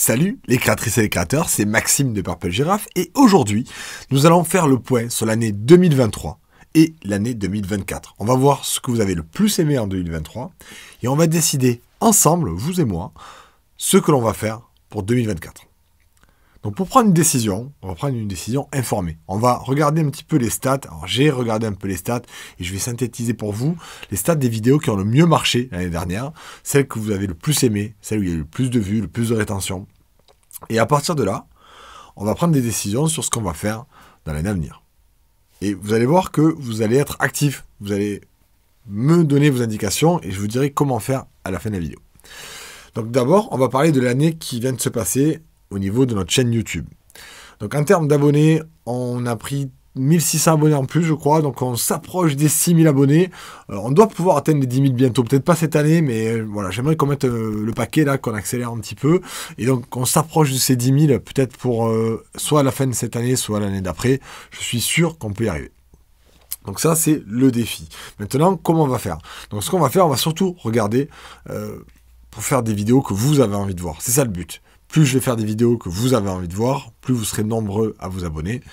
Salut les créatrices et les créateurs, c'est Maxime de Purple Giraffe et aujourd'hui, nous allons faire le point sur l'année 2023 et l'année 2024. On va voir ce que vous avez le plus aimé en 2023 et on va décider ensemble, vous et moi, ce que l'on va faire pour 2024. Donc pour prendre une décision, on va prendre une décision informée. On va regarder un petit peu les stats. Alors j'ai regardé un peu les stats et je vais synthétiser pour vous les stats des vidéos qui ont le mieux marché l'année dernière, celles que vous avez le plus aimées, celles où il y a eu le plus de vues, le plus de rétention. Et à partir de là, on va prendre des décisions sur ce qu'on va faire dans l'année à venir. Et vous allez voir que vous allez être actif. Vous allez me donner vos indications et je vous dirai comment faire à la fin de la vidéo. Donc d'abord, on va parler de l'année qui vient de se passer au niveau de notre chaîne YouTube. Donc en termes d'abonnés, on a pris 1600 abonnés en plus, je crois. Donc on s'approche des 6000 abonnés. On doit pouvoir atteindre les 10 000 bientôt. Peut-être pas cette année, mais voilà, j'aimerais qu'on mette le paquet là, qu'on accélère un petit peu. Et donc on s'approche de ces 10 000, peut-être pour soit à la fin de cette année, soit l'année d'après. Je suis sûr qu'on peut y arriver. Donc ça, c'est le défi. Maintenant, comment on va faire? Donc ce qu'on va faire, on va surtout regarder pour faire des vidéos que vous avez envie de voir. C'est ça le but. Plus je vais faire des vidéos que vous avez envie de voir, plus vous serez nombreux à vous abonner.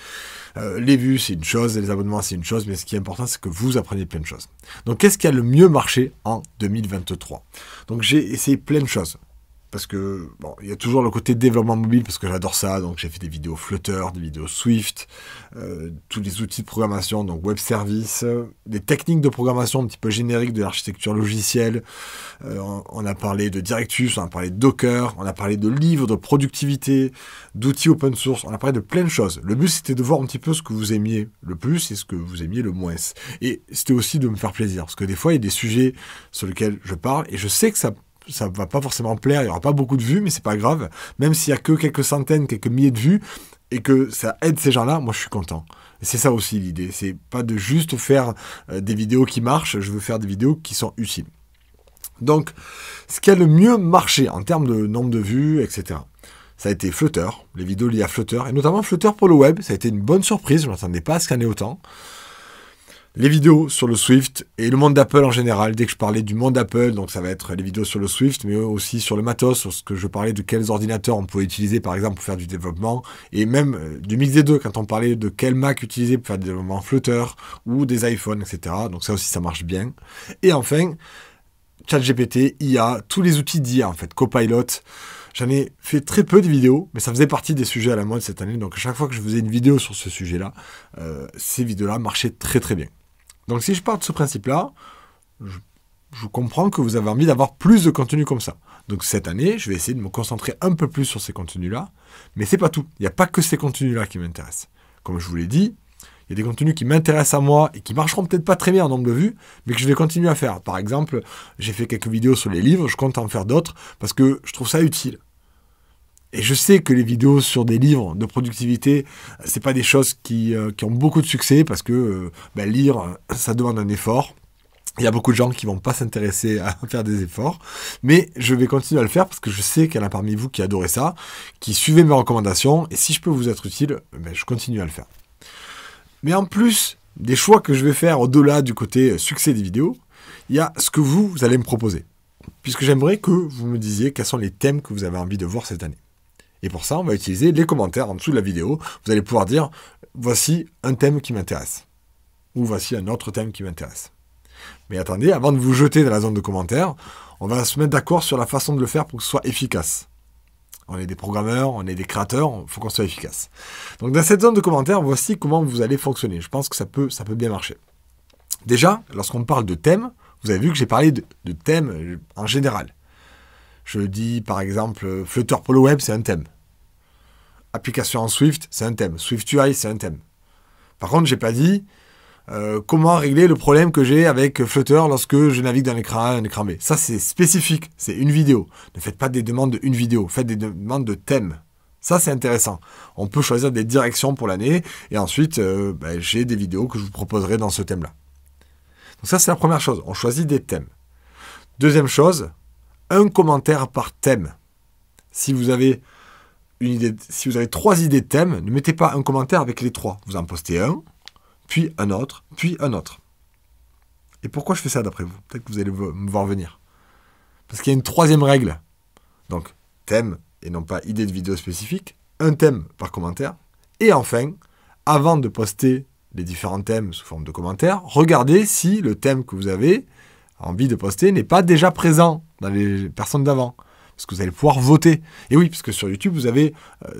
Les vues, c'est une chose, les abonnements, c'est une chose, mais ce qui est important, c'est que vous appreniez plein de choses. Donc, qu'est-ce qui a le mieux marché en 2023? Donc, j'ai essayé plein de choses. Parce que, bon, il y a toujours le côté développement mobile, parce que j'adore ça. Donc, j'ai fait des vidéos Flutter, des vidéos Swift, tous les outils de programmation, donc web service, des techniques de programmation un petit peu génériques de l'architecture logicielle. On a parlé de Directus, on a parlé de Docker, on a parlé de livres, de productivité, d'outils open source. On a parlé de plein de choses. Le but, c'était de voir un petit peu ce que vous aimiez le plus et ce que vous aimiez le moins. Et c'était aussi de me faire plaisir. Parce que des fois, il y a des sujets sur lesquels je parle et je sais que ça va pas forcément plaire, il n'y aura pas beaucoup de vues, mais c'est pas grave. Même s'il y a que quelques centaines, quelques milliers de vues, et que ça aide ces gens-là, moi je suis content. Et c'est ça aussi l'idée, c'est pas de juste faire des vidéos qui marchent, je veux faire des vidéos qui sont utiles. Donc, ce qui a le mieux marché en termes de nombre de vues, etc., ça a été Flutter, les vidéos liées à Flutter, et notamment Flutter pour le web, ça a été une bonne surprise, je ne m'attendais pas à ce qu'il y en ait autant. Les vidéos sur le Swift et le monde d'Apple en général. Dès que je parlais du monde d'Apple, donc ça va être les vidéos sur le Swift, mais aussi sur le matos, sur ce que je parlais de quels ordinateurs on pouvait utiliser par exemple pour faire du développement, et même du mix des deux, quand on parlait de quel Mac utiliser pour faire du développement Flutter, ou des iPhones, etc. Donc ça aussi, ça marche bien. Et enfin, ChatGPT, IA, tous les outils d'IA en fait, Copilot. J'en ai fait très peu de vidéos, mais ça faisait partie des sujets à la mode cette année. Donc à chaque fois que je faisais une vidéo sur ce sujet-là, ces vidéos-là marchaient très très bien. Donc si je pars de ce principe-là, je comprends que vous avez envie d'avoir plus de contenu comme ça. Donc cette année, je vais essayer de me concentrer un peu plus sur ces contenus-là, mais c'est pas tout. Il n'y a pas que ces contenus-là qui m'intéressent. Comme je vous l'ai dit, il y a des contenus qui m'intéressent à moi et qui marcheront peut-être pas très bien en nombre de vues, mais que je vais continuer à faire. Par exemple, j'ai fait quelques vidéos sur les livres, je compte en faire d'autres parce que je trouve ça utile. Et je sais que les vidéos sur des livres de productivité, c'est pas des choses qui ont beaucoup de succès parce que lire, ça demande un effort. Il y a beaucoup de gens qui vont pas s'intéresser à faire des efforts. Mais je vais continuer à le faire parce que je sais qu'il y en a parmi vous qui adorez ça, qui suivez mes recommandations. Et si je peux vous être utile, je continue à le faire. Mais en plus des choix que je vais faire au-delà du côté succès des vidéos, il y a ce que vous allez me proposer. Puisque j'aimerais que vous me disiez quels sont les thèmes que vous avez envie de voir cette année. Et pour ça, on va utiliser les commentaires en dessous de la vidéo. Vous allez pouvoir dire, voici un thème qui m'intéresse. Ou voici un autre thème qui m'intéresse. Mais attendez, avant de vous jeter dans la zone de commentaires, on va se mettre d'accord sur la façon de le faire pour que ce soit efficace. On est des programmeurs, on est des créateurs, il faut qu'on soit efficace. Donc dans cette zone de commentaires, voici comment vous allez fonctionner. Je pense que ça peut bien marcher. Déjà, lorsqu'on parle de thèmes, vous avez vu que j'ai parlé de thèmes en général. Je dis par exemple, Flutter pour le web, c'est un thème. Application en Swift, c'est un thème. Swift UI, c'est un thème. Par contre, j'ai pas dit comment régler le problème que j'ai avec Flutter lorsque je navigue dans un écran B. Ça, c'est spécifique. C'est une vidéo. Ne faites pas des demandes de une vidéo. Faites des demandes de thèmes. Ça, c'est intéressant. On peut choisir des directions pour l'année. Et ensuite, j'ai des vidéos que je vous proposerai dans ce thème-là. Donc ça, c'est la première chose. On choisit des thèmes. Deuxième chose, un commentaire par thème. Si vous avez si vous avez 3 idées de thèmes, ne mettez pas un commentaire avec les 3. Vous en postez un, puis un autre, puis un autre. Et pourquoi je fais ça d'après vous? Peut-être que vous allez me voir venir. Parce qu'il y a une 3e règle. Donc, thème et non pas idée de vidéo spécifique, un thème par commentaire. Et enfin, avant de poster les différents thèmes sous forme de commentaires, regardez si le thème que vous avez envie de poster n'est pas déjà présent dans les personnes d'avant. Parce que vous allez pouvoir voter. Et oui, parce que sur YouTube, vous avez...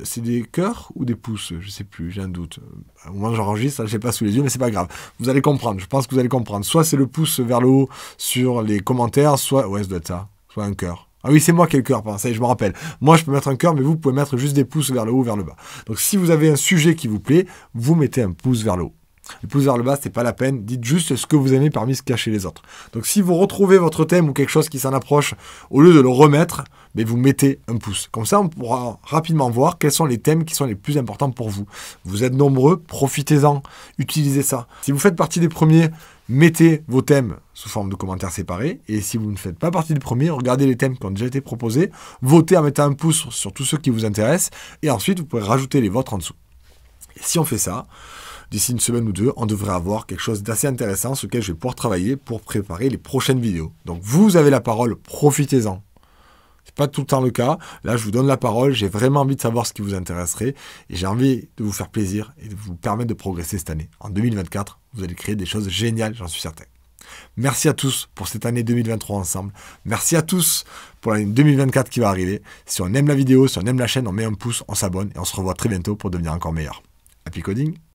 c'est des cœurs ou des pouces? Je ne sais plus, j'ai un doute. Au moment où j'enregistre, je ne l'ai pas sous les yeux, mais c'est pas grave. Vous allez comprendre, je pense que vous allez comprendre. Soit c'est le pouce vers le haut sur les commentaires, soit... Ouais, ça doit être ça. Soit un cœur. Ah oui, c'est moi qui ai le cœur, ça y est, je me rappelle. Moi, je peux mettre un cœur, mais vous pouvez mettre juste des pouces vers le haut ou vers le bas. Donc si vous avez un sujet qui vous plaît, vous mettez un pouce vers le haut. Le pouce vers le bas, c'est pas la peine. Dites juste ce que vous aimez parmi ce qu'il y a chez les autres. Donc, si vous retrouvez votre thème ou quelque chose qui s'en approche, au lieu de le remettre, mais vous mettez un pouce. Comme ça, on pourra rapidement voir quels sont les thèmes qui sont les plus importants pour vous. Vous êtes nombreux, profitez-en, utilisez ça. Si vous faites partie des premiers, mettez vos thèmes sous forme de commentaires séparés. Et si vous ne faites pas partie des premiers, regardez les thèmes qui ont déjà été proposés, votez en mettant un pouce sur tous ceux qui vous intéressent, et ensuite, vous pourrez rajouter les vôtres en dessous. Et si on fait ça, d'ici une semaine ou deux, on devrait avoir quelque chose d'assez intéressant sur lequel je vais pouvoir travailler pour préparer les prochaines vidéos. Donc vous avez la parole, profitez-en. C'est pas tout le temps le cas. Là, je vous donne la parole, j'ai vraiment envie de savoir ce qui vous intéresserait et j'ai envie de vous faire plaisir et de vous permettre de progresser cette année. En 2024, vous allez créer des choses géniales, j'en suis certain. Merci à tous pour cette année 2023 ensemble. Merci à tous pour l'année 2024 qui va arriver. Si on aime la vidéo, si on aime la chaîne, on met un pouce, on s'abonne et on se revoit très bientôt pour devenir encore meilleur. Happy Coding!